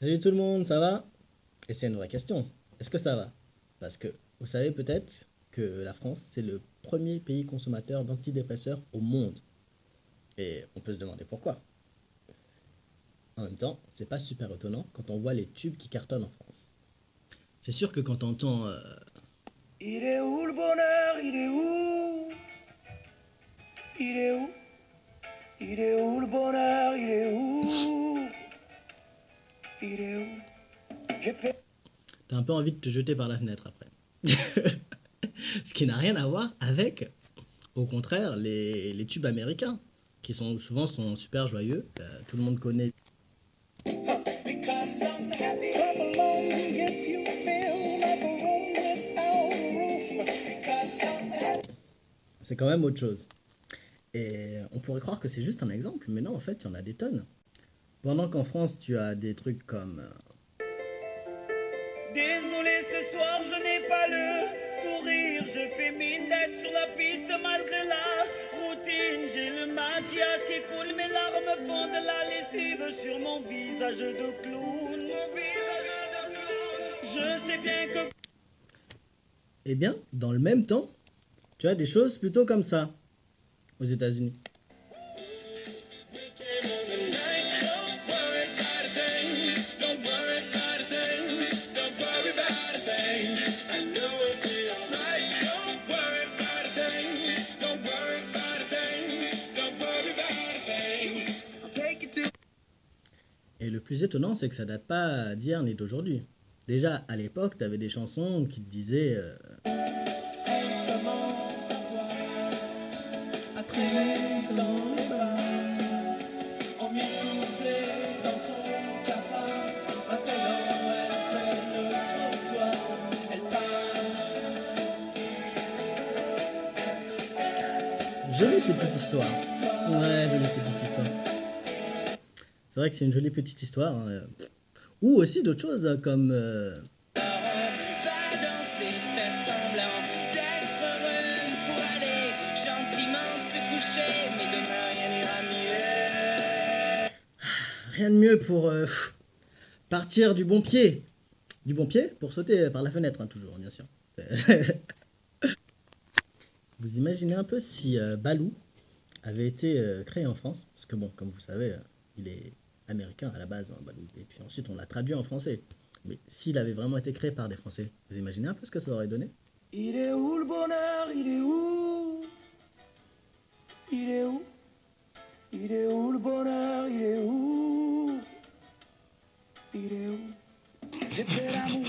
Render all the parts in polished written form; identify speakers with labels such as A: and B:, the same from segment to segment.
A: Salut tout le monde, ça va? Et c'est une vraie question. Est-ce que ça va? Parce que vous savez peut-être que la France, c'est le premier pays consommateur d'antidépresseurs au monde. Et on peut se demander pourquoi. En même temps, c'est pas super étonnant quand on voit les tubes qui cartonnent en France. C'est sûr que quand on entend
B: Il est où le bonheur? Il est où? Il est où? Il est où le bonheur? Il est où? Il est où? J'ai fait.
A: t'as un peu envie de te jeter par la fenêtre après. Ce qui n'a rien à voir avec, au contraire, les tubes américains, qui sont souvent sont super joyeux. Tout le monde connaît.
B: Because I'm happy. Come along if you feel like a room without a roof. Because I'm happy.
A: C'est quand même autre chose. Et on pourrait croire que c'est juste un exemple, mais non, en fait, il y en a des tonnes. Pendant qu'en France, tu as des trucs comme
B: Désolé, ce soir je n'ai pas le sourire. Je fais mine d'être sur la piste malgré la routine. J'ai le maquillage qui coule, mes larmes font de la lessive sur mon visage de clown. Je sais bien que.
A: eh bien, dans le même temps, tu as des choses plutôt comme ça aux États-Unis. Et le plus étonnant, c'est que ça date pas d'hier ni d'aujourd'hui. Déjà, à l'époque, tu avais des chansons qui te disaient
B: Comment savoir après dans les bars, emmitouflée dans son cafard. Maintenant elle fait le trottoir, elle
A: jolie petite histoire. Ouais, jolie petite histoire. C'est vrai que c'est une jolie petite histoire, hein. Ou aussi d'autres choses comme
B: va danser, faire semblant d'être heureux pour aller gentiment se coucher, mais demain rien n'ira mieux.
A: rien de mieux pour partir du bon pied. Du bon pied pour sauter par la fenêtre, hein, toujours, bien sûr. Vous imaginez un peu si Balou avait été créé en France, parce que bon, comme vous savez, il est américain à la base, hein, Balou, et puis ensuite on l'a traduit en français. Mais s'il avait vraiment été créé par des Français, vous imaginez un peu ce que ça aurait donné?
B: Il est où le bonheur? Il est où? Il est où? Il est où le bonheur? Il est où? Il est où? J'ai fait l'amour.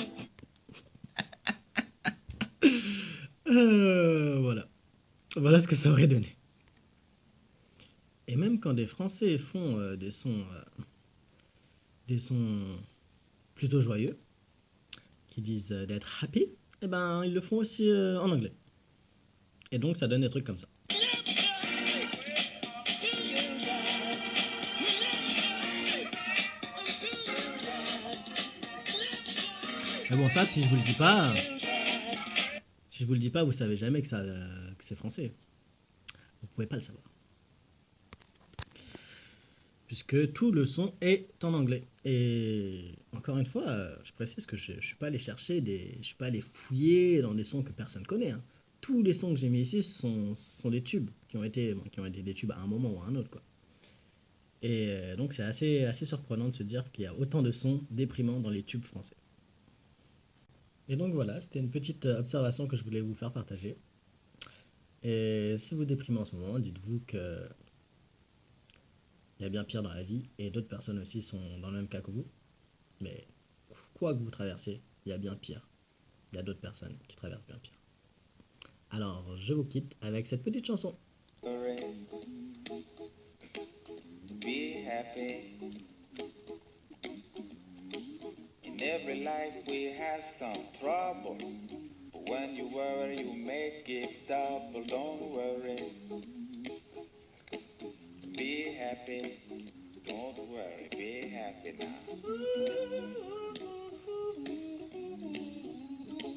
A: Voilà. Voilà ce que ça aurait donné. Et même quand des Français font des sons plutôt joyeux, qui disent d'être happy, eh ben ils le font aussi en anglais. Et donc ça donne des trucs comme ça. Mais bon, ça, si je vous le dis pas, si je vous le dis pas, vous savez jamais que c'est français. Vous pouvez pas le savoir. Puisque tout le son est en anglais. Et encore une fois, je précise que je suis pas allé chercher je suis pas allé fouiller dans des sons que personne connaît, hein. Tous les sons que j'ai mis ici sont des tubes qui ont été des tubes à un moment ou à un autre, quoi. Et donc c'est assez surprenant de se dire qu'il y a autant de sons déprimants dans les tubes français. Et donc voilà, c'était une petite observation que je voulais vous faire partager. Et si vous déprimez en ce moment, dites-vous que il y a bien pire dans la vie et d'autres personnes aussi sont dans le même cas que vous. Mais quoi que vous traversez, il y a bien pire. Il y a d'autres personnes qui traversent bien pire. Alors, je vous quitte avec cette petite chanson.
B: Be happy. In every life we have some trouble. But when you worry, you make it double. Don't worry. Be happy. Don't worry. Be happy now.